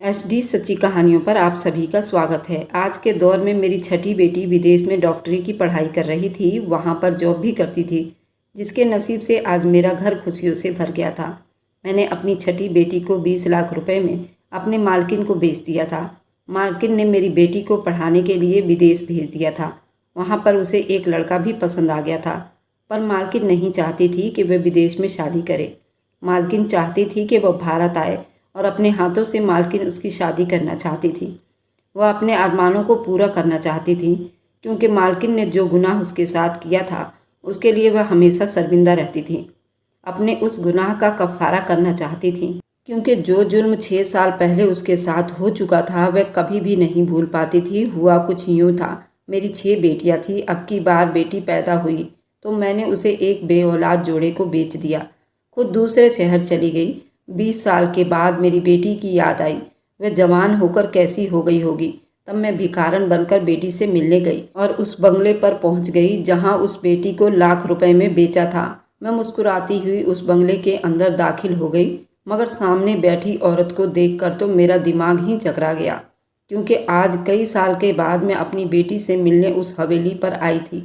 HD सच्ची कहानियों पर आप सभी का स्वागत है। आज के दौर में मेरी छठी बेटी विदेश में डॉक्टरी की पढ़ाई कर रही थी, वहाँ पर जॉब भी करती थी, जिसके नसीब से आज मेरा घर खुशियों से भर गया था। मैंने अपनी छठी बेटी को 20 लाख रुपए में अपने मालकिन को बेच दिया था। मालकिन ने मेरी बेटी को पढ़ाने के लिए विदेश भेज दिया था। वहाँ पर उसे एक लड़का भी पसंद आ गया था, पर मालकिन नहीं चाहती थी कि वह विदेश में शादी करे। मालकिन चाहती थी कि वह भारत आए और अपने हाथों से मालकिन उसकी शादी करना चाहती थी। वह अपने अरमानों को पूरा करना चाहती थी, क्योंकि मालकिन ने जो गुनाह उसके साथ किया था उसके लिए वह हमेशा शर्मिंदा रहती थी। अपने उस गुनाह का कफ़ारा करना चाहती थी, क्योंकि जो जुर्म 6 साल पहले उसके साथ हो चुका था वह कभी भी नहीं भूल पाती थी। हुआ कुछ यूँ था, मेरी 6 बेटियाँ थीं। अब की बार बेटी पैदा हुई तो मैंने उसे एक बेऔलाद जोड़े को बेच दिया, खुद दूसरे शहर चली गई। 20 साल के बाद मेरी बेटी की याद आई। वह जवान होकर कैसी हो गई होगी। तब मैं भिखारन बनकर बेटी से मिलने गई और उस बंगले पर पहुंच गई जहां उस बेटी को लाख रुपए में बेचा था। मैं मुस्कुराती हुई उस बंगले के अंदर दाखिल हो गई, मगर सामने बैठी औरत को देखकर तो मेरा दिमाग ही चकरा गया, क्योंकि आज कई साल के बाद मैं अपनी बेटी से मिलने उस हवेली पर आई थी,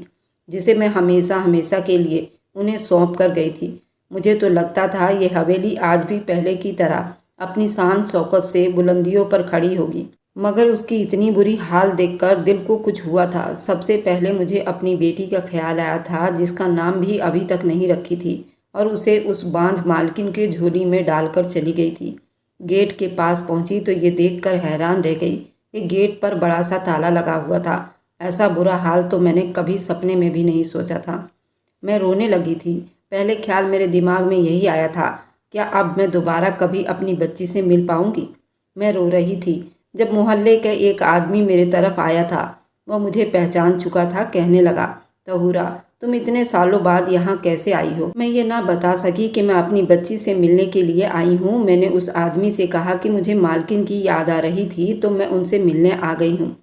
जिसे मैं हमेशा हमेशा के लिए उन्हें सौंप कर गई थी। मुझे तो लगता था ये हवेली आज भी पहले की तरह अपनी शान शौकत से बुलंदियों पर खड़ी होगी, मगर उसकी इतनी बुरी हाल देखकर दिल को कुछ हुआ था। सबसे पहले मुझे अपनी बेटी का ख्याल आया था, जिसका नाम भी अभी तक नहीं रखी थी, और उसे उस बांझ मालकिन के झोली में डालकर चली गई थी। गेट के पास पहुंची तो ये देखकर हैरान रह गई कि गेट पर बड़ा सा ताला लगा हुआ था। ऐसा बुरा हाल तो मैंने कभी सपने में भी नहीं सोचा था। मैं रोने लगी थी। पहले ख्याल मेरे दिमाग में यही आया था, क्या अब मैं दोबारा कभी अपनी बच्ची से मिल पाऊंगी। मैं रो रही थी जब मोहल्ले का एक आदमी मेरे तरफ आया था। वह मुझे पहचान चुका था। कहने लगा, तहूरा, तुम इतने सालों बाद यहाँ कैसे आई हो। मैं ये ना बता सकी कि मैं अपनी बच्ची से मिलने के लिए आई हूँ। मैंने उस आदमी से कहा कि मुझे मालकिन की याद आ रही थी तो मैं उनसे मिलने आ गई हूँ।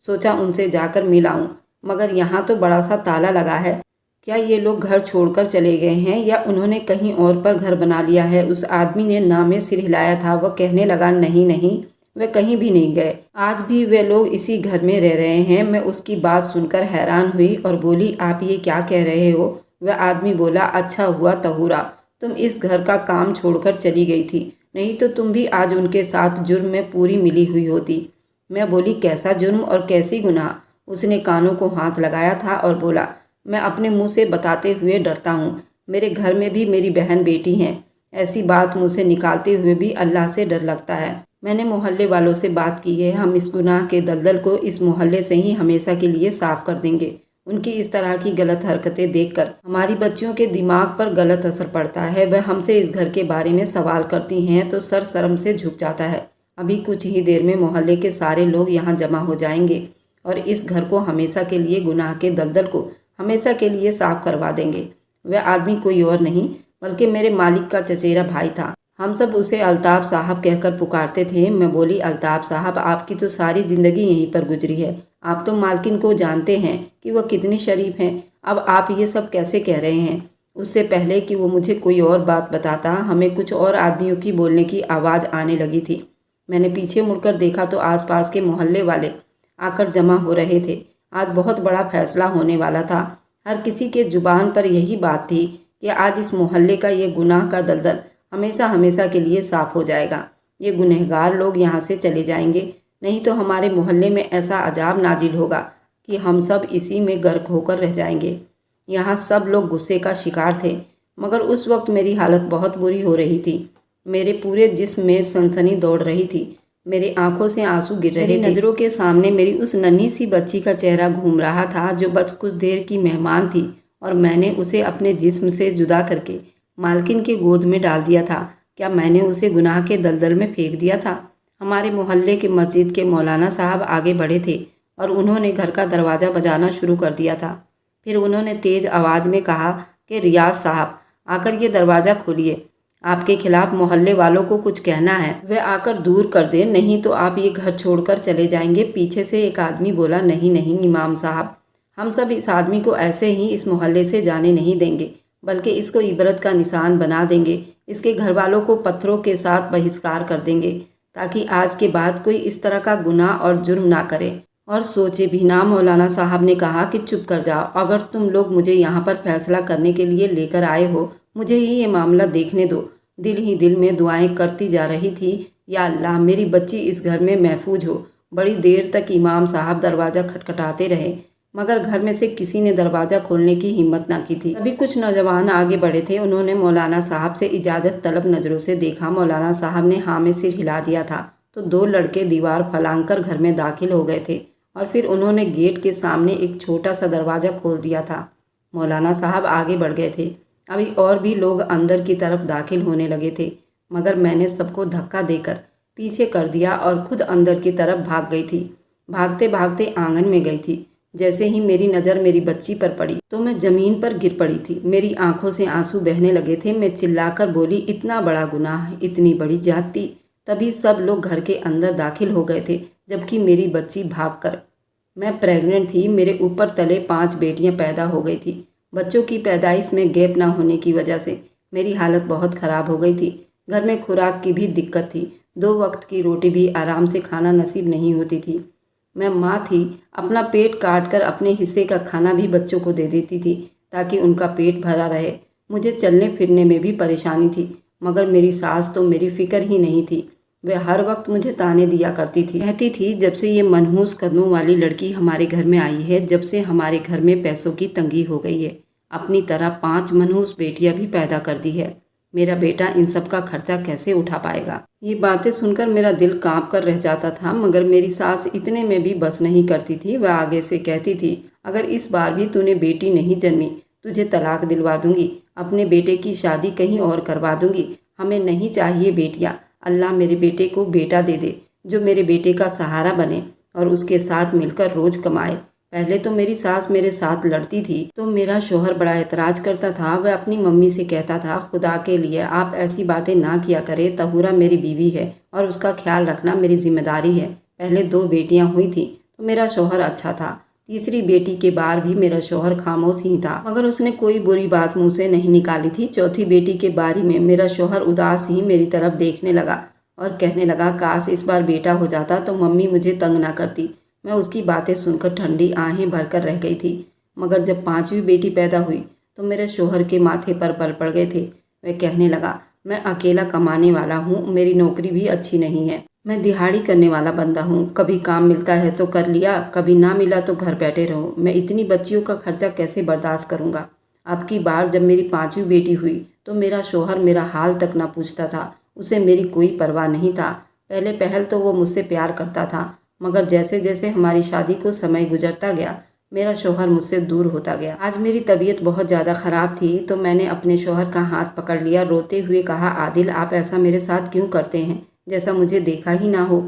सोचा उनसे जाकर मिल आऊँ, मगर यहाँ तो बड़ा सा ताला लगा है। क्या ये लोग घर छोड़कर चले गए हैं या उन्होंने कहीं और पर घर बना लिया है। उस आदमी ने ना में सिर हिलाया था। वह कहने लगा, नहीं नहीं, वे कहीं भी नहीं गए। आज भी वे लोग इसी घर में रह रहे हैं। मैं उसकी बात सुनकर हैरान हुई और बोली, आप ये क्या कह रहे हो। वह आदमी बोला, अच्छा हुआ तहूरा, तुम इस घर का काम छोड़कर चली गई थी, नहीं तो तुम भी आज उनके साथ जुर्म में पूरी मिली हुई होती। मैं बोली, कैसा जुर्म और कैसी गुनाह। उसने कानों को हाथ लगाया था और बोला, मैं अपने मुंह से बताते हुए डरता हूँ। मेरे घर में भी मेरी बहन बेटी हैं। ऐसी बात मुंह से निकालते हुए भी अल्लाह से डर लगता है। मैंने मोहल्ले वालों से बात की है। हम इस गुनाह के दलदल को इस मोहल्ले से ही हमेशा के लिए साफ कर देंगे। उनकी इस तरह की गलत हरकतें देखकर हमारी बच्चियों के दिमाग पर गलत असर पड़ता है। वह हमसे इस घर के बारे में सवाल करती हैं तो सर शर्म से झुक जाता है। अभी कुछ ही देर में मोहल्ले के सारे लोग यहाँ जमा हो जाएंगे और इस घर को हमेशा के लिए, गुनाह के दलदल को हमेशा के लिए साफ करवा देंगे। वह आदमी कोई और नहीं बल्कि मेरे मालिक का चचेरा भाई था। हम सब उसे अल्ताफ साहब कहकर पुकारते थे। मैं बोली, अल्ताफ साहब, आपकी तो सारी ज़िंदगी यहीं पर गुजरी है। आप तो मालकिन को जानते हैं कि वह कितनी शरीफ हैं। अब आप ये सब कैसे कह रहे हैं। उससे पहले कि वो मुझे कोई और बात बताता, हमें कुछ और आदमियों की बोलने की आवाज़ आने लगी थी। मैंने पीछे मुड़कर देखा तो आसपास के मोहल्ले वाले आकर जमा हो रहे थे। आज बहुत बड़ा फैसला होने वाला था। हर किसी के जुबान पर यही बात थी कि आज इस मोहल्ले का ये गुनाह का दलदल हमेशा हमेशा के लिए साफ हो जाएगा। ये गुनहगार लोग यहाँ से चले जाएंगे, नहीं तो हमारे मोहल्ले में ऐसा अजाब नाजिल होगा कि हम सब इसी में गर्क होकर रह जाएंगे। यहाँ सब लोग गुस्से का शिकार थे, मगर उस वक्त मेरी हालत बहुत बुरी हो रही थी। मेरे पूरे जिस्म में सनसनी दौड़ रही थी। मेरी आंखों से आंसू गिर रहे थे। नज़रों के सामने मेरी उस नन्ही सी बच्ची का चेहरा घूम रहा था, जो बस कुछ देर की मेहमान थी, और मैंने उसे अपने जिस्म से जुदा करके मालकिन के गोद में डाल दिया था। क्या मैंने उसे गुनाह के दलदल में फेंक दिया था। हमारे मोहल्ले के मस्जिद के मौलाना साहब आगे बढ़े थे और उन्होंने घर का दरवाज़ा बजाना शुरू कर दिया था। फिर उन्होंने तेज़ आवाज़ में कहा कि रियाज साहब, आकर ये दरवाज़ा खोलिए। आपके खिलाफ मोहल्ले वालों को कुछ कहना है, वे आकर दूर कर दें, नहीं तो आप ये घर छोड़कर चले जाएंगे। पीछे से एक आदमी बोला, नहीं नहीं इमाम साहब, हम सब इस आदमी को ऐसे ही इस मोहल्ले से जाने नहीं देंगे, बल्कि इसको इबरत का निशान बना देंगे। इसके घर वालों को पत्थरों के साथ बहिष्कार कर देंगे। ताकि आज के बाद कोई इस तरह का गुनाह और जुर्म ना करे। और सोचे भी ना। मौलाना साहब ने कहा कि चुप कर जाओ, अगर तुम लोग मुझे यहाँ पर फैसला करने के लिए लेकर आए हो, मुझे ही ये मामला देखने दो। दिल ही दिल में दुआएं करती जा रही थी, या अल्लाह मेरी बच्ची इस घर में महफूज हो। बड़ी देर तक इमाम साहब दरवाज़ा खटखटाते रहे, मगर घर में से किसी ने दरवाज़ा खोलने की हिम्मत ना की थी। तभी कुछ नौजवान आगे बढ़े थे। उन्होंने मौलाना साहब से इजाज़त तलब नज़रों से देखा। मौलाना साहब ने हाँ में सिर हिला दिया था तो दो लड़के दीवार फलांग कर घर में दाखिल हो गए थे और फिर उन्होंने गेट के सामने एक छोटा सा दरवाज़ा खोल दिया था। मौलाना साहब आगे बढ़ गए थे। अभी और भी लोग अंदर की तरफ दाखिल होने लगे थे, मगर मैंने सबको धक्का देकर पीछे कर दिया और खुद अंदर की तरफ भाग गई थी। भागते भागते आंगन में गई थी। जैसे ही मेरी नज़र मेरी बच्ची पर पड़ी तो मैं ज़मीन पर गिर पड़ी थी। मेरी आंखों से आंसू बहने लगे थे। मैं चिल्लाकर बोली, इतना बड़ा गुनाह, इतनी बड़ी जाति। तभी सब लोग घर के अंदर दाखिल हो गए थे, जबकि मेरी बच्ची भागकर, मैं प्रेग्नेंट थी, मेरे ऊपर तले 5 बेटियां पैदा हो गई थी। बच्चों की पैदाइश में गैप ना होने की वजह से मेरी हालत बहुत ख़राब हो गई थी। घर में खुराक की भी दिक्कत थी। 2 वक्त की रोटी भी आराम से खाना नसीब नहीं होती थी। मैं माँ थी, अपना पेट काट कर अपने हिस्से का खाना भी बच्चों को दे देती थी ताकि उनका पेट भरा रहे। मुझे चलने फिरने में भी परेशानी थी, मगर मेरी सास तो मेरी फिक्र ही नहीं थी। वह हर वक्त मुझे ताने दिया करती थी। कहती थी, जब से ये मनहूस कदमों वाली लड़की हमारे घर में आई है, जब से हमारे घर में पैसों की तंगी हो गई है, अपनी तरह 5 मनहूस बेटियां भी पैदा कर दी है। मेरा बेटा इन सब का खर्चा कैसे उठा पाएगा। ये बातें सुनकर मेरा दिल कांप कर रह जाता था, मगर मेरी सास इतने में भी बस नहीं करती थी। वह आगे से कहती थी, अगर इस बार भी तूने बेटी नहीं जन्मी, तुझे तलाक दिलवा दूंगी, अपने बेटे की शादी कहीं और करवा दूंगी। हमें नहीं चाहिए बेटियां। अल्लाह मेरे बेटे को बेटा दे दे जो मेरे बेटे का सहारा बने और उसके साथ मिलकर रोज कमाए। पहले तो मेरी सास मेरे साथ लड़ती थी तो मेरा शोहर बड़ा एतराज करता था। वह अपनी मम्मी से कहता था, खुदा के लिए आप ऐसी बातें ना किया करें, तहूरा मेरी बीवी है और उसका ख्याल रखना मेरी जिम्मेदारी है। पहले 2 बेटियां हुई थी तो मेरा शोहर अच्छा था, तीसरी बेटी के बाद भी मेरा शोहर खामोश ही था, मगर उसने कोई बुरी बात मुंह से नहीं निकाली थी। चौथी बेटी के बारे में मेरा शोहर उदास ही मेरी तरफ देखने लगा और कहने लगा, काश इस बार बेटा हो जाता तो मम्मी मुझे तंग ना करती। मैं उसकी बातें सुनकर ठंडी आहें भरकर रह गई थी। मगर जब 5वीं बेटी पैदा हुई तो मेरे शोहर के माथे पर बल पड़ गए थे। वह कहने लगा, मैं अकेला कमाने वाला हूँ, मेरी नौकरी भी अच्छी नहीं है, मैं दिहाड़ी करने वाला बंदा हूँ, कभी काम मिलता है तो कर लिया, कभी ना मिला तो घर बैठे रहो। मैं इतनी बच्चियों का खर्चा कैसे बर्दाश्त करूँगा। अब की बार जब मेरी 5वीं बेटी हुई तो मेरा शोहर मेरा हाल तक ना पूछता था। उसे मेरी कोई परवाह नहीं था। पहले पहल तो वो मुझसे प्यार करता था, मगर जैसे जैसे हमारी शादी को समय गुजरता गया मेरा शोहर मुझसे दूर होता गया। आज मेरी तबीयत बहुत ज़्यादा ख़राब थी तो मैंने अपने शोहर का हाथ पकड़ लिया। रोते हुए कहा, आदिल आप ऐसा मेरे साथ क्यों करते हैं, जैसा मुझे देखा ही ना हो।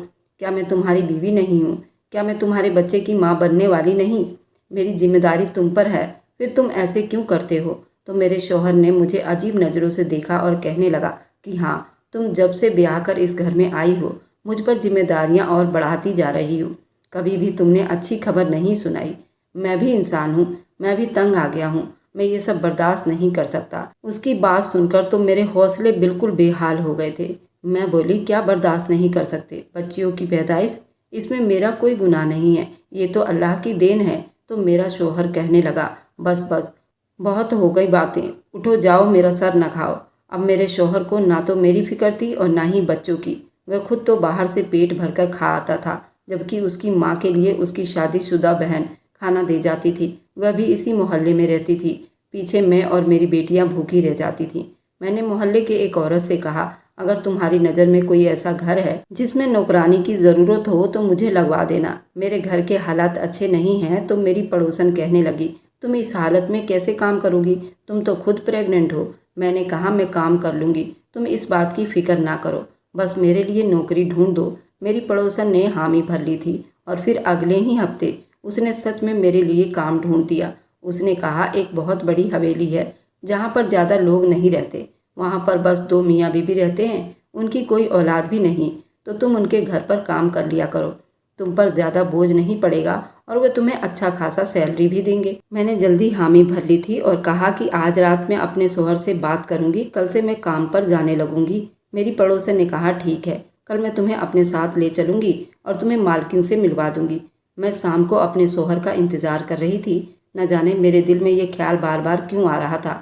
क्या मैं तुम्हारी बीवी नहीं हूँ? क्या मैं तुम्हारे बच्चे की माँ बनने वाली नहीं? मेरी जिम्मेदारी तुम पर है, फिर तुम ऐसे क्यों करते हो? तो मेरे शोहर ने मुझे अजीब नज़रों से देखा और कहने लगा कि हाँ, तुम जब से ब्याह कर इस घर में आई हो मुझ पर जिम्मेदारियां और बढ़ाती जा रही हो। कभी भी तुमने अच्छी खबर नहीं सुनाई। मैं भी इंसान हूँ, मैं भी तंग आ गया हूँ, मैं ये सब बर्दाश्त नहीं कर सकता। उसकी बात सुनकर तो मेरे हौसले बिल्कुल बेहाल हो गए थे। मैं बोली, क्या बर्दाश्त नहीं कर सकते? बच्चियों की पैदाइश, इसमें मेरा कोई गुनाह नहीं है, ये तो अल्लाह की देन है। तो मेरा शोहर कहने लगा, बस बस बहुत हो गई बातें, उठो जाओ मेरा सर न खाओ। अब मेरे शोहर को ना तो मेरी फिक्र थी और ना ही बच्चों की। वह खुद तो बाहर से पेट भरकर खा आता था, जबकि उसकी माँ के लिए उसकी शादीशुदा बहन खाना दे जाती थी। वह भी इसी मोहल्ले में रहती थी। पीछे मैं और मेरी बेटियां भूखी रह जाती थीं। मैंने मोहल्ले के एक औरत से कहा, अगर तुम्हारी नज़र में कोई ऐसा घर है जिसमें नौकरानी की ज़रूरत हो तो मुझे लगवा देना। मेरे घर के हालात अच्छे नहीं हैं। तो मेरी पड़ोसन कहने लगी, तुम इस हालत में कैसे काम करोगी? तुम तो खुद प्रेग्नेंट हो। मैंने कहा, मैं काम कर लूँगी, तुम इस बात की फ़िक्र ना करो, बस मेरे लिए नौकरी ढूंढ दो। मेरी पड़ोसन ने हामी भर ली थी और फिर अगले ही हफ्ते उसने सच में मेरे लिए काम ढूंढ दिया। उसने कहा, एक बहुत बड़ी हवेली है जहाँ पर ज़्यादा लोग नहीं रहते, वहाँ पर बस 2 मियाँ बीबी रहते हैं, उनकी कोई औलाद भी नहीं, तो तुम उनके घर पर काम कर लिया करो। तुम पर ज़्यादा बोझ नहीं पड़ेगा और वे तुम्हें अच्छा खासा सैलरी भी देंगे। मैंने जल्दी हामी भर ली थी और कहा कि आज रात में अपने शोहर से बात करूंगी, कल से मैं काम पर जाने लगूंगी। मेरी पड़ोसन ने कहा, ठीक है, कल मैं तुम्हें अपने साथ ले चलूँगी और तुम्हें मालकिन से मिलवा दूँगी। मैं शाम को अपने शौहर का इंतज़ार कर रही थी। न जाने मेरे दिल में ये ख्याल बार बार क्यों आ रहा था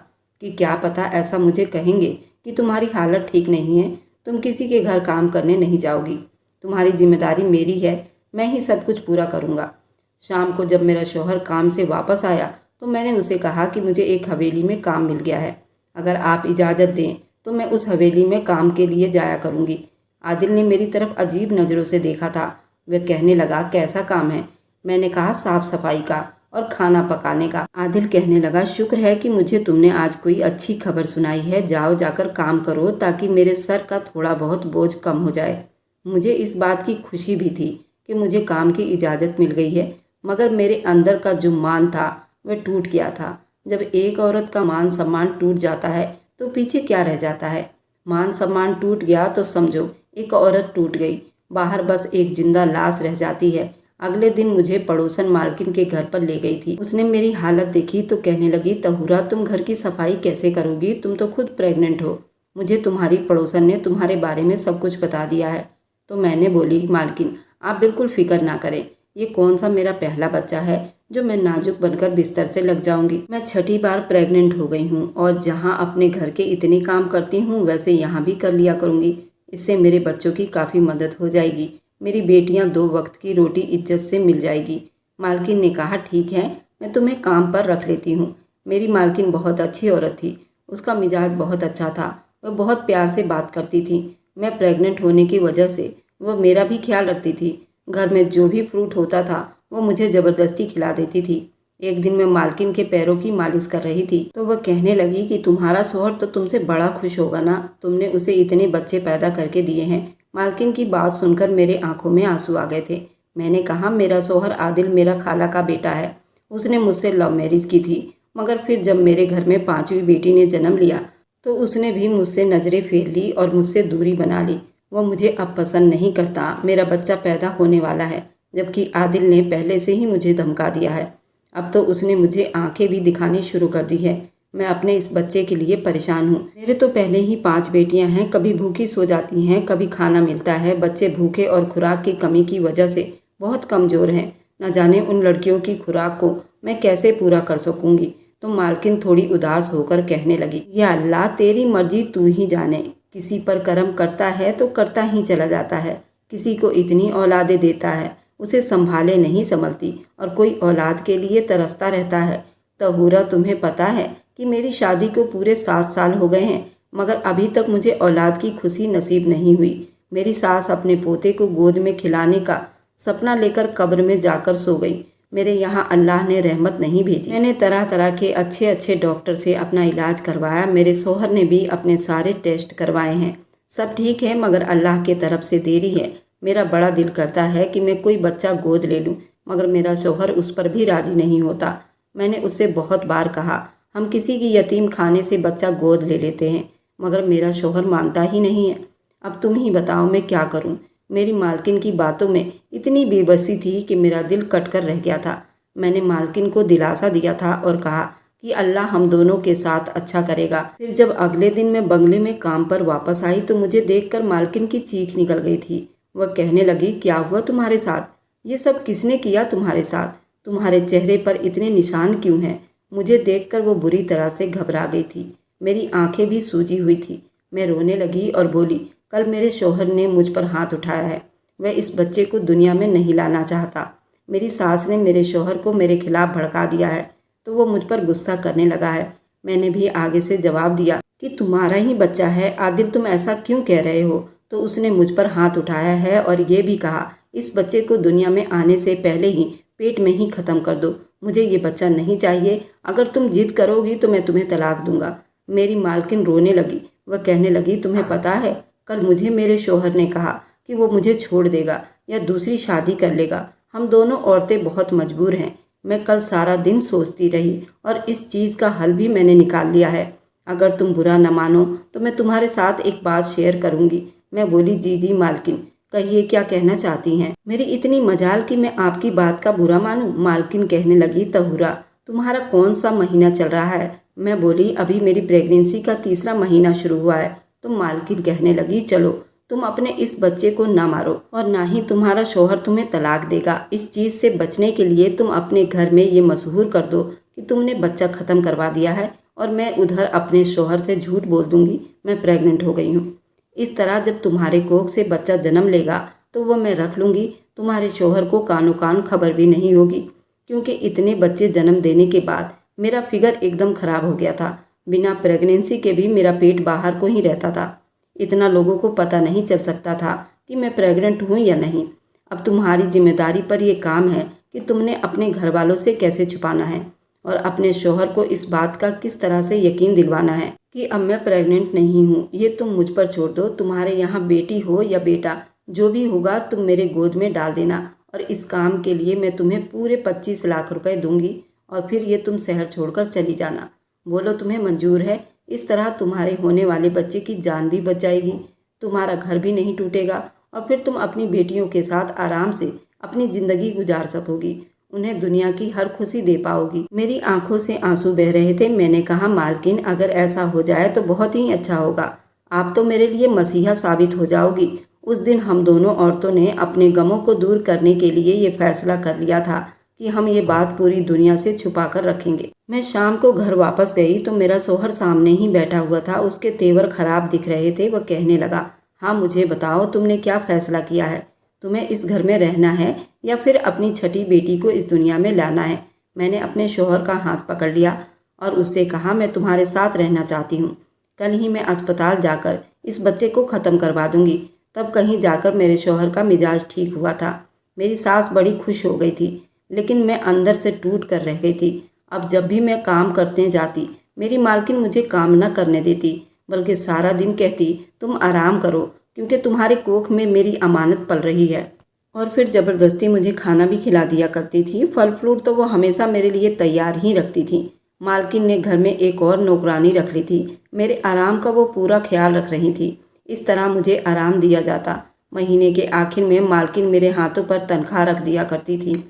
कि क्या पता ऐसा मुझे कहेंगे कि तुम्हारी हालत ठीक नहीं है, तुम किसी के घर काम करने नहीं जाओगी, तुम्हारी जिम्मेदारी मेरी है, मैं ही सब कुछ पूरा करूँगा। शाम को जब मेरा शौहर काम से वापस आया तो मैंने उसे कहा कि मुझे एक हवेली में काम मिल गया है, अगर आप इजाज़त दें तो मैं उस हवेली में काम के लिए जाया करूँगी। आदिल ने मेरी तरफ अजीब नज़रों से देखा था। वह कहने लगा, कैसा काम है? मैंने कहा, साफ सफाई का और खाना पकाने का। आदिल कहने लगा, शुक्र है कि मुझे तुमने आज कोई अच्छी खबर सुनाई है, जाओ जाकर काम करो ताकि मेरे सर का थोड़ा बहुत बोझ कम हो जाए। मुझे इस बात की खुशी भी थी कि मुझे काम की इजाज़त मिल गई है, मगर मेरे अंदर का जो मान था वह टूट गया था। जब एक औरत का मान सम्मान टूट जाता है तो पीछे क्या रह जाता है? मान सम्मान टूट गया तो समझो एक औरत टूट गई, बाहर बस एक जिंदा लाश रह जाती है। अगले दिन मुझे पड़ोसन मालकिन के घर पर ले गई थी। उसने मेरी हालत देखी तो कहने लगी, तहूरा तुम घर की सफाई कैसे करोगी, तुम तो खुद प्रेग्नेंट हो। मुझे तुम्हारी पड़ोसन ने तुम्हारे बारे में सब कुछ बता दिया है। तो मैंने बोली, मालकिन आप बिल्कुल फिक्र ना करें, ये कौन सा मेरा पहला बच्चा है जो मैं नाजुक बनकर बिस्तर से लग जाऊंगी। मैं छठी बार प्रेग्नेंट हो गई हूँ और जहाँ अपने घर के इतने काम करती हूँ वैसे यहाँ भी कर लिया करूँगी। इससे मेरे बच्चों की काफ़ी मदद हो जाएगी, मेरी बेटियां 2 वक्त की रोटी इज्जत से मिल जाएगी। मालकिन ने कहा, ठीक है, मैं तुम्हें काम पर रख लेती हूँ। मेरी मालकिन बहुत अच्छी औरत थी, उसका मिजाज बहुत अच्छा था, वह बहुत प्यार से बात करती थी। मैं प्रेग्नेंट होने की वजह से वह मेरा भी ख्याल रखती थी। घर में जो भी फ्रूट होता था वो मुझे ज़बरदस्ती खिला देती थी। एक दिन मैं मालकिन के पैरों की मालिश कर रही थी तो वह कहने लगी कि तुम्हारा शौहर तो तुमसे बड़ा खुश होगा ना, तुमने उसे इतने बच्चे पैदा करके दिए हैं। मालकिन की बात सुनकर मेरे आंखों में आंसू आ गए थे। मैंने कहा, मेरा शौहर आदिल मेरा खाला का बेटा है, उसने मुझसे लव मैरिज की थी, मगर फिर जब मेरे घर में 5वीं बेटी ने जन्म लिया तो उसने भी मुझसे नज़रें फेर ली और मुझसे दूरी बना ली। वह मुझे अब पसंद नहीं करता, मेरा बच्चा पैदा होने वाला है, जबकि आदिल ने पहले से ही मुझे धमका दिया है। अब तो उसने मुझे आंखें भी दिखानी शुरू कर दी है। मैं अपने इस बच्चे के लिए परेशान हूँ। मेरे तो पहले ही 5 बेटियां हैं, कभी भूखी सो जाती हैं, कभी खाना मिलता है। बच्चे भूखे और खुराक की कमी की वजह से बहुत कमज़ोर हैं। न जाने उन लड़कियों की खुराक को मैं कैसे पूरा कर सकूंगी। तो मालकिन थोड़ी उदास होकर कहने लगी, या अल्लाह, तेरी मर्जी तू ही जाने। किसी पर कर्म करता है तो करता ही चला जाता है। किसी को इतनी औलादें देता है, उसे संभाले नहीं संभलती, और कोई औलाद के लिए तरसता रहता है। तहूरा, तुम्हें पता है कि मेरी शादी को पूरे 7 साल हो गए हैं, मगर अभी तक मुझे औलाद की खुशी नसीब नहीं हुई। मेरी सास अपने पोते को गोद में खिलाने का सपना लेकर कब्र में जाकर सो गई। मेरे यहाँ अल्लाह ने रहमत नहीं भेजी। मैंने तरह तरह के अच्छे अच्छे डॉक्टर से अपना इलाज करवाया, मेरे शौहर ने भी अपने सारे टेस्ट करवाए हैं, सब ठीक है, मगर अल्लाह के तरफ से देरी है। मेरा बड़ा दिल करता है कि मैं कोई बच्चा गोद ले लूँ, मगर मेरा शौहर उस पर भी राजी नहीं होता। मैंने उससे बहुत बार कहा, हम किसी की यतीम खाने से बच्चा गोद ले लेते हैं, मगर मेरा शौहर मानता ही नहीं है। अब तुम ही बताओ मैं क्या करूं? मेरी मालकिन की बातों में इतनी बेबसी थी कि मेरा दिल कटकर रह गया था। मैंने मालकिन को दिलासा दिया था और कहा कि अल्लाह हम दोनों के साथ अच्छा करेगा। फिर जब अगले दिन मैं बंगले में काम पर वापस आई तो मुझे देखकर मालकिन की चीख निकल गई थी। वह कहने लगी, क्या हुआ तुम्हारे साथ? ये सब किसने किया तुम्हारे साथ? तुम्हारे चेहरे पर इतने निशान क्यों हैं? मुझे देखकर वो बुरी तरह से घबरा गई थी। मेरी आंखें भी सूजी हुई थी। मैं रोने लगी और बोली, कल मेरे शौहर ने मुझ पर हाथ उठाया है। वह इस बच्चे को दुनिया में नहीं लाना चाहता। मेरी सास ने मेरे शौहर को मेरे खिलाफ भड़का दिया है तो वो मुझ पर गुस्सा करने लगा है। मैंने भी आगे से जवाब दिया कि तुम्हारा ही बच्चा है आदिल, तुम ऐसा क्यों कह रहे हो? तो उसने मुझ पर हाथ उठाया है और ये भी कहा, इस बच्चे को दुनिया में आने से पहले ही पेट में ही ख़त्म कर दो। मुझे ये बच्चा नहीं चाहिए। अगर तुम जिद करोगी तो मैं तुम्हें तलाक दूंगा। मेरी मालकिन रोने लगी। वह कहने लगी, तुम्हें पता है, कल मुझे मेरे शौहर ने कहा कि वो मुझे छोड़ देगा या दूसरी शादी कर लेगा। हम दोनों औरतें बहुत मजबूर हैं। मैं कल सारा दिन सोचती रही और इस चीज़ का हल भी मैंने निकाल लिया है। अगर तुम बुरा न मानो तो मैं तुम्हारे साथ एक बात शेयर करूंगी। मैं बोली, जी जी मालकिन, कहिए क्या कहना चाहती हैं? मेरी इतनी मजाल कि मैं आपकी बात का बुरा मानूं? मालकिन कहने लगी, तहूरा, तुम्हारा कौन सा महीना चल रहा है? मैं बोली, अभी मेरी प्रेगनेंसी का 3रा महीना शुरू हुआ है। तो मालकिन कहने लगी, चलो तुम अपने इस बच्चे को ना मारो और ना ही तुम्हारा शौहर तुम्हें तलाक देगा। इस चीज़ से बचने के लिए तुम अपने घर में ये मशहूर कर दो कि तुमने बच्चा ख़त्म करवा दिया है और मैं उधर अपने शौहर से झूठ बोल दूंगी मैं प्रेग्नेंट हो गई हूँ। इस तरह जब तुम्हारे कोख से बच्चा जन्म लेगा तो वो मैं रख लूँगी। तुम्हारे शौहर को कानो कान खबर भी नहीं होगी, क्योंकि इतने बच्चे जन्म देने के बाद मेरा फिगर एकदम ख़राब हो गया था। बिना प्रेगनेंसी के भी मेरा पेट बाहर को ही रहता था। इतना लोगों को पता नहीं चल सकता था कि मैं प्रेग्नेंट हूँ या नहीं। अब तुम्हारी जिम्मेदारी पर यह काम है कि तुमने अपने घर वालों से कैसे छुपाना है और अपने शौहर को इस बात का किस तरह से यकीन दिलवाना है कि अब मैं प्रेग्नेंट नहीं हूँ। ये तुम मुझ पर छोड़ दो। तुम्हारे यहाँ बेटी हो या बेटा, जो भी होगा तुम मेरे गोद में डाल देना और इस काम के लिए मैं तुम्हें पूरे 25 लाख रुपए दूंगी और फिर ये तुम शहर छोड़कर चली जाना। बोलो तुम्हें मंजूर है? इस तरह तुम्हारे होने वाले बच्चे की जान भी बच जाएगी, तुम्हारा घर भी नहीं टूटेगा और फिर तुम अपनी बेटियों के साथ आराम से अपनी ज़िंदगी गुजार सकोगी। उन्हें दुनिया की हर खुशी दे पाओगी। मेरी आंखों से आंसू बह रहे थे। मैंने कहा, मालकिन, अगर ऐसा हो जाए तो बहुत ही अच्छा होगा। आप तो मेरे लिए मसीहा साबित हो जाओगी। उस दिन हम दोनों औरतों ने अपने गमों को दूर करने के लिए ये फैसला कर लिया था कि हम ये बात पूरी दुनिया से छुपा कर रखेंगे। मैं शाम को घर वापस गई तो मेरा शौहर सामने ही बैठा हुआ था। उसके तेवर खराब दिख रहे थे। वह कहने लगा, हाँ मुझे बताओ, तुमने क्या फैसला किया है? तुम्हें इस घर में रहना है या फिर अपनी छठी बेटी को इस दुनिया में लाना है? मैंने अपने शौहर का हाथ पकड़ लिया और उससे कहा, मैं तुम्हारे साथ रहना चाहती हूँ। कल ही मैं अस्पताल जाकर इस बच्चे को ख़त्म करवा दूंगी। तब कहीं जाकर मेरे शौहर का मिजाज ठीक हुआ था। मेरी सास बड़ी खुश हो गई थी, लेकिन मैं अंदर से टूट कर रह गई थी। अब जब भी मैं काम करने जाती, मेरी मालकिन मुझे काम न करने देती, बल्कि सारा दिन कहती, तुम आराम करो क्योंकि तुम्हारे कोख में मेरी अमानत पल रही है। और फिर ज़बरदस्ती मुझे खाना भी खिला दिया करती थी। फल फ्रूट तो वो हमेशा मेरे लिए तैयार ही रखती थी। मालकिन ने घर में एक और नौकरानी रख ली थी। मेरे आराम का वो पूरा ख्याल रख रही थी। इस तरह मुझे आराम दिया जाता। महीने के आखिर में मालकिन मेरे हाथों पर तनख्वाह रख दिया करती थी।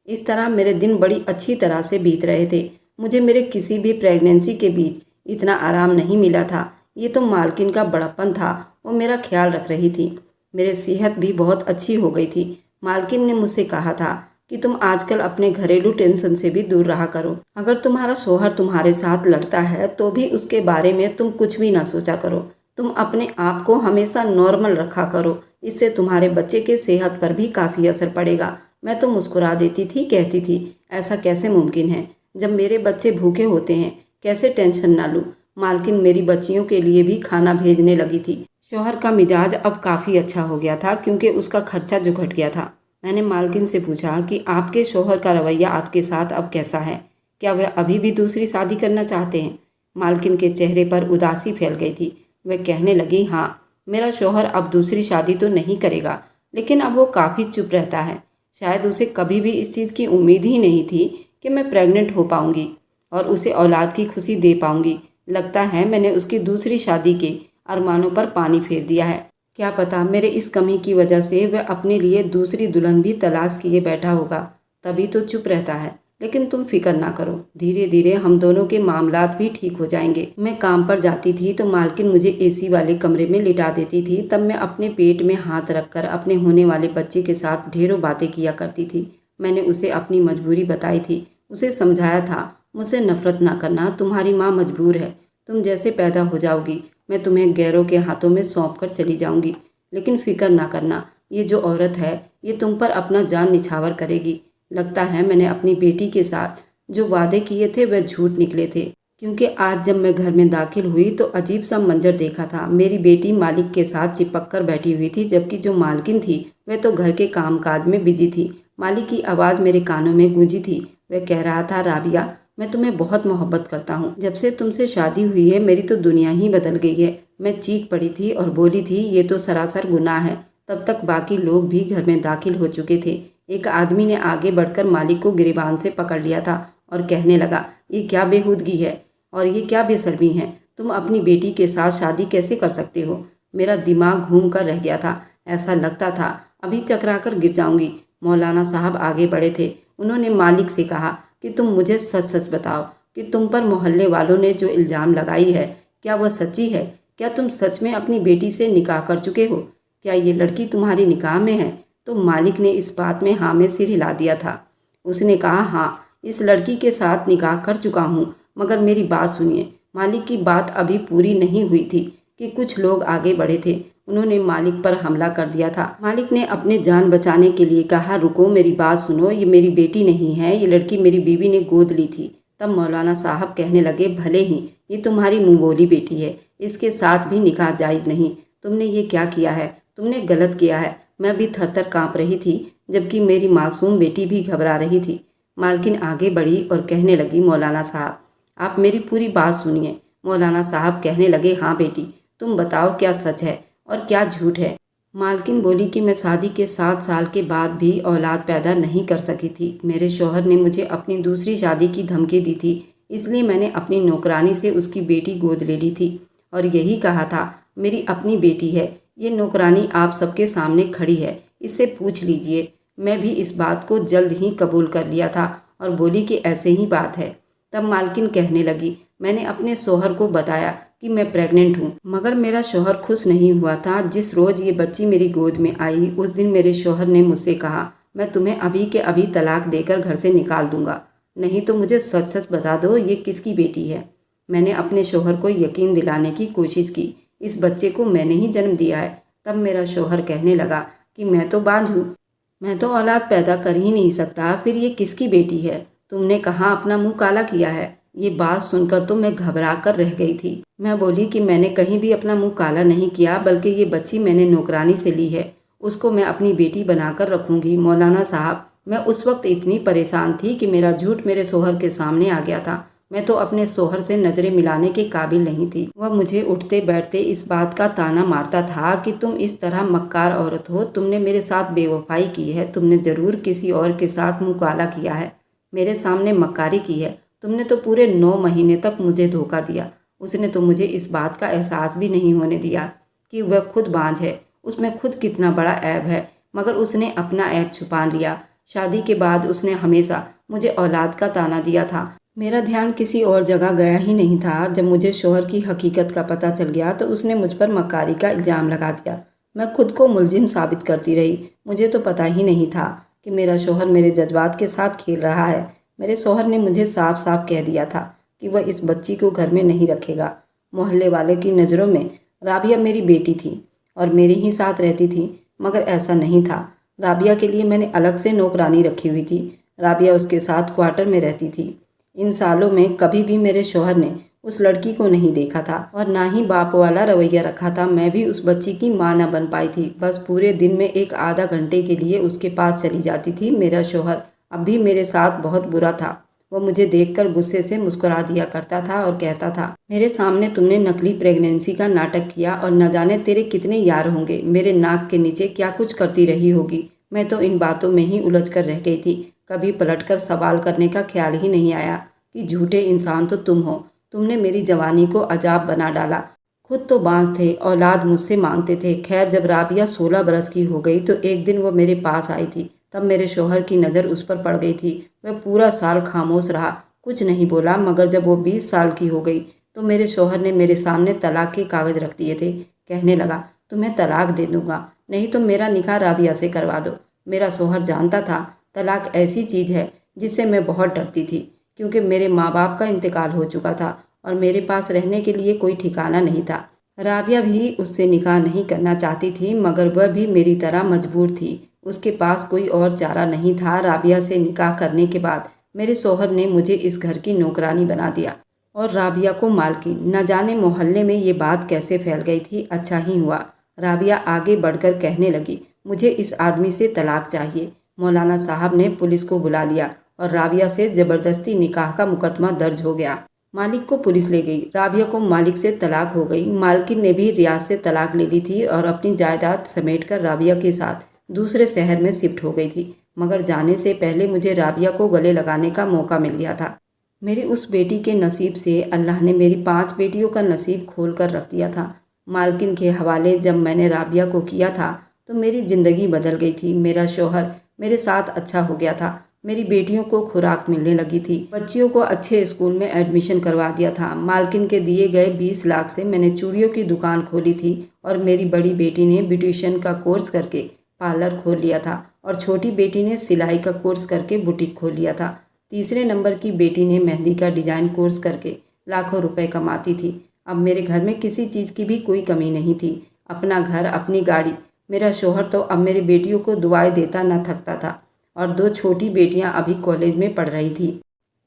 इस तरह मेरे दिन बड़ी अच्छी तरह से बीत रहे थे। मुझे मेरे किसी भी प्रेगनेंसी के बीच इतना आराम नहीं मिला था। ये तो मालकिन का बड़प्पन था। वो मेरा ख्याल रख रही थी। मेरी सेहत भी बहुत अच्छी हो गई थी। मालकिन ने मुझसे कहा था कि तुम आजकल अपने घरेलू टेंशन से भी दूर रहा करो। अगर तुम्हारा शौहर तुम्हारे साथ लड़ता है तो भी उसके बारे में तुम कुछ भी ना सोचा करो। तुम अपने आप को हमेशा नॉर्मल रखा करो। इससे तुम्हारे बच्चे के सेहत पर भी काफ़ी असर पड़ेगा। मैं तो मुस्कुरा देती थी, कहती थी, ऐसा कैसे मुमकिन है जब मेरे बच्चे भूखे होते हैं? कैसे टेंशन ना लूँ। मालकिन मेरी बच्चियों के लिए भी खाना भेजने लगी थी। शौहर का मिजाज अब काफ़ी अच्छा हो गया था क्योंकि उसका खर्चा जो घट गया था। मैंने मालकिन से पूछा कि आपके शौहर का रवैया आपके साथ अब कैसा है? क्या वह अभी भी दूसरी शादी करना चाहते हैं? मालकिन के चेहरे पर उदासी फैल गई थी। वह कहने लगी, हाँ, मेरा शौहर अब दूसरी शादी तो नहीं करेगा, लेकिन अब वो काफ़ी चुप रहता है। शायद उसे कभी भी इस चीज़ की उम्मीद ही नहीं थी कि मैं प्रेग्नेंट हो पाऊंगी और उसे औलाद की खुशी दे पाऊंगी। लगता है मैंने उसकी दूसरी शादी के अरमानों पर पानी फेर दिया है। क्या पता मेरे इस कमी की वजह से वह अपने लिए दूसरी दुल्हन भी तलाश किए बैठा होगा। तभी तो चुप रहता है। लेकिन तुम फिक्र ना करो, धीरे धीरे हम दोनों के मामलात भी ठीक हो जाएंगे। मैं काम पर जाती थी तो मालकिन मुझे एसी वाले कमरे में लिटा देती थी। तब मैं अपने पेट में हाथ रखकर अपने होने वाले बच्चे के साथ ढेरों बातें किया करती थी। मैंने उसे अपनी मजबूरी बताई थी। उसे समझाया था, मुझसे नफरत ना करना, तुम्हारी माँ मजबूर है। तुम जैसे पैदा हो जाओगी मैं तुम्हें गैरों के हाथों में सौंप कर चली जाऊंगी। लेकिन फिक्र ना करना, ये जो औरत है ये तुम पर अपना जान निछावर करेगी। लगता है मैंने अपनी बेटी के साथ जो वादे किए थे वह झूठ निकले थे, क्योंकि आज जब मैं घर में दाखिल हुई तो अजीब सा मंजर देखा था। मेरी बेटी मालिक के साथ चिपक कर बैठी हुई थी, जबकि जो मालकिन थी वह तो घर के कामकाज में बिजी थी। मालिक की आवाज़ मेरे कानों में गूंजी थी। वह कह रहा था, राबिया, मैं तुम्हें बहुत मोहब्बत करता हूँ। जब से तुमसे शादी हुई है मेरी तो दुनिया ही बदल गई है। मैं चीख पड़ी थी और बोली थी, ये तो सरासर गुनाह है। तब तक बाकी लोग भी घर में दाखिल हो चुके थे। एक आदमी ने आगे बढ़कर मालिक को गिरेबान से पकड़ लिया था और कहने लगा, ये क्या बेहूदगी है और ये क्या बेशर्मी है? तुम अपनी बेटी के साथ शादी कैसे कर सकते हो? मेरा दिमाग घूम कर रह गया था। ऐसा लगता था अभी चकरा कर गिर जाऊंगी। मौलाना साहब आगे बढ़े थे। उन्होंने मालिक से कहा कि तुम मुझे सच सच बताओ कि तुम पर मोहल्ले वालों ने जो इल्ज़ाम लगाई है क्या वह सच्ची है? क्या तुम सच में अपनी बेटी से निकाह कर चुके हो? क्या ये लड़की तुम्हारी निगाह में है? तो मालिक ने इस बात में हाँ में सिर हिला दिया था। उसने कहा, हाँ, इस लड़की के साथ निकाह कर चुका हूँ, मगर मेरी बात सुनिए। मालिक की बात अभी पूरी नहीं हुई थी कि कुछ लोग आगे बढ़े थे। उन्होंने मालिक पर हमला कर दिया था। मालिक ने अपने जान बचाने के लिए कहा, रुको, मेरी बात सुनो, ये मेरी बेटी नहीं है, ये लड़की मेरी बीवी ने गोद ली थी। तब मौलाना साहब कहने लगे, भले ही ये तुम्हारी मुँह बोली बेटी है, इसके साथ भी निकाह जायज़ नहीं। तुमने ये क्या किया है? तुमने गलत किया है। मैं भी थर थर काँप रही थी, जबकि मेरी मासूम बेटी भी घबरा रही थी। मालकिन आगे बढ़ी और कहने लगी, मौलाना साहब, आप मेरी पूरी बात सुनिए। मौलाना साहब कहने लगे, हाँ बेटी, तुम बताओ क्या सच है और क्या झूठ है। मालकिन बोली कि मैं शादी के 7 साल के बाद भी औलाद पैदा नहीं कर सकी थी। मेरे शौहर ने मुझे अपनी दूसरी शादी की धमकी दी थी, इसलिए मैंने अपनी नौकरानी से उसकी बेटी गोद ले ली थी और यही कहा था, मेरी अपनी बेटी है। ये नौकरानी आप सबके सामने खड़ी है, इससे पूछ लीजिए। मैं भी इस बात को जल्द ही कबूल कर लिया था और बोली कि ऐसे ही बात है। तब मालकिन कहने लगी, मैंने अपने शौहर को बताया कि मैं प्रेग्नेंट हूँ, मगर मेरा शौहर खुश नहीं हुआ था। जिस रोज़ ये बच्ची मेरी गोद में आई, उस दिन मेरे शौहर ने मुझसे कहा, मैं तुम्हें अभी के अभी तलाक देकर घर से निकाल दूंगा, नहीं तो मुझे सच सच बता दो ये किसकी बेटी है। मैंने अपने शौहर को यकीन दिलाने की कोशिश की, इस बच्चे को मैंने ही जन्म दिया है। तब मेरा शौहर कहने लगा कि मैं तो बांझ हूँ, मैं तो औलाद पैदा कर ही नहीं सकता, फिर ये किसकी बेटी है? तुमने कहाँ अपना मुंह काला किया है? ये बात सुनकर तो मैं घबरा कर रह गई थी। मैं बोली कि मैंने कहीं भी अपना मुंह काला नहीं किया, बल्कि ये बच्ची मैंने नौकरानी से ली है, उसको मैं अपनी बेटी बनाकर रखूंगी। मौलाना साहब, मैं उस वक्त इतनी परेशान थी कि मेरा झूठ मेरे शौहर के सामने आ गया था। मैं तो अपने शौहर से नज़रें मिलाने के काबिल नहीं थी। वह मुझे उठते बैठते इस बात का ताना मारता था कि तुम इस तरह मक्कार औरत हो, तुमने मेरे साथ बेवफाई की है, तुमने ज़रूर किसी और के साथ मुँह काला किया है, मेरे सामने मक्कारी की है, तुमने तो पूरे 9 महीने तक मुझे धोखा दिया। उसने तो मुझे इस बात का एहसास भी नहीं होने दिया कि वह खुद बांझ है, उसमें खुद कितना बड़ा ऐब है, मगर उसने अपना ऐब छुपा लिया। शादी के बाद उसने हमेशा मुझे औलाद का ताना दिया था। मेरा ध्यान किसी और जगह गया ही नहीं था। जब मुझे शौहर की हकीकत का पता चल गया तो उसने मुझ पर मक्कारी का इल्ज़ाम लगा दिया। मैं खुद को मुलजिम साबित करती रही। मुझे तो पता ही नहीं था कि मेरा शौहर मेरे जज्बात के साथ खेल रहा है। मेरे शौहर ने मुझे साफ साफ कह दिया था कि वह इस बच्ची को घर में नहीं रखेगा। मोहल्ले वाले की नज़रों में राबिया मेरी बेटी थी और मेरे ही साथ रहती थी, मगर ऐसा नहीं था। राबिया के लिए मैंने अलग से नौकरानी रखी हुई थी। राबिया उसके साथ क्वार्टर में रहती थी। इन सालों में कभी भी मेरे शौहर ने उस लड़की को नहीं देखा था और ना ही बाप वाला रवैया रखा था। मैं भी उस बच्ची की माँ न बन पाई थी। बस पूरे दिन में एक आधा घंटे के लिए उसके पास चली जाती थी। मेरा शौहर अब भी मेरे साथ बहुत बुरा था। वो मुझे देखकर गुस्से से मुस्कुरा दिया करता था और कहता था, मेरे सामने तुमने नकली प्रेगनेंसी का नाटक किया और न जाने तेरे कितने यार होंगे, मेरे नाक के नीचे क्या कुछ करती रही होगी। मैं तो इन बातों में ही उलझ कर रह गई थी। कभी पलटकर सवाल करने का ख्याल ही नहीं आया कि झूठे इंसान तो तुम हो। तुमने मेरी जवानी को अजाब बना डाला। खुद तो बांझ थे, औलाद मुझसे मांगते थे। खैर, जब राबिया 16 बरस की हो गई तो एक दिन वो मेरे पास आई थी। तब मेरे शौहर की नज़र उस पर पड़ गई थी। वह पूरा साल खामोश रहा, कुछ नहीं बोला, मगर जब वो 20 साल की हो गई तो मेरे शौहर ने मेरे सामने तलाक के कागज़ रख दिए थे। कहने लगा, तुम्हें तलाक दे दूंगा, नहीं तो मेरा निकाह राबिया से करवा दो। मेरा शौहर जानता था तलाक ऐसी चीज़ है जिससे मैं बहुत डरती थी, क्योंकि मेरे माँ बाप का इंतकाल हो चुका था और मेरे पास रहने के लिए कोई ठिकाना नहीं था। राबिया भी उससे निकाह नहीं करना चाहती थी, मगर वह भी मेरी तरह मजबूर थी। उसके पास कोई और चारा नहीं था। राबिया से निकाह करने के बाद मेरे शौहर ने मुझे इस घर की नौकरानी बना दिया और राबिया को मालकिन। न जाने मोहल्ले में ये बात कैसे फैल गई थी। अच्छा ही हुआ। राबिया आगे बढ़कर कहने लगी, मुझे इस आदमी से तलाक चाहिए। मौलाना साहब ने पुलिस को बुला लिया और राबिया से ज़बरदस्ती निकाह का मुकदमा दर्ज हो गया। मालिक को पुलिस ले गई। राबिया को मालिक से तलाक हो गई। मालकिन ने भी रियाज से तलाक ले ली थी और अपनी जायदाद समेटकर राबिया के साथ दूसरे शहर में शिफ्ट हो गई थी। मगर जाने से पहले मुझे राबिया को गले लगाने का मौका मिल गया था। मेरी उस बेटी के नसीब से अल्लाह ने मेरी 5 बेटियों का नसीब खोल कर रख दिया था। मालकिन के हवाले जब मैंने राबिया को किया था तो मेरी ज़िंदगी बदल गई थी। मेरा शौहर मेरे साथ अच्छा हो गया था। मेरी बेटियों को खुराक मिलने लगी थी। बच्चियों को अच्छे स्कूल में एडमिशन करवा दिया था। मालकिन के दिए गए 20 लाख से मैंने चूड़ियों की दुकान खोली थी और मेरी बड़ी बेटी ने ब्यूटिशियन का कोर्स करके पार्लर खोल लिया था और छोटी बेटी ने सिलाई का कोर्स करके बुटीक खोल लिया था। तीसरे नंबर की बेटी ने मेहंदी का डिज़ाइन कोर्स करके लाखों रुपए कमाती थी। अब मेरे घर में किसी चीज़ की भी कोई कमी नहीं थी। अपना घर, अपनी गाड़ी। मेरा शौहर तो अब मेरी बेटियों को दुआएं देता न थकता था और 2 छोटी बेटियां अभी कॉलेज में पढ़ रही थी।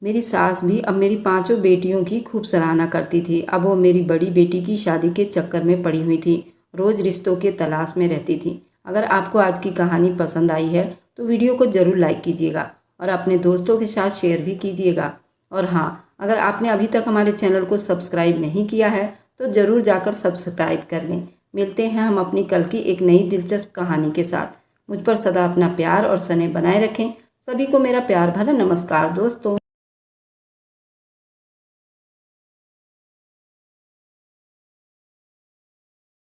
मेरी सास भी अब मेरी 5 बेटियों की खूब सराहना करती थी। अब वो मेरी बड़ी बेटी की शादी के चक्कर में पड़ी हुई थी। रोज़ रिश्तों के तलाश में रहती थी। अगर आपको आज की कहानी पसंद आई है तो वीडियो को ज़रूर लाइक कीजिएगा और अपने दोस्तों के साथ शेयर भी कीजिएगा। और हाँ, अगर आपने अभी तक हमारे चैनल को सब्सक्राइब नहीं किया है तो ज़रूर जाकर सब्सक्राइब कर लें। मिलते हैं हम अपनी कल की एक नई दिलचस्प कहानी के साथ। मुझ पर सदा अपना प्यार और स्नेह बनाए रखें। सभी को मेरा प्यार भरा नमस्कार दोस्तों।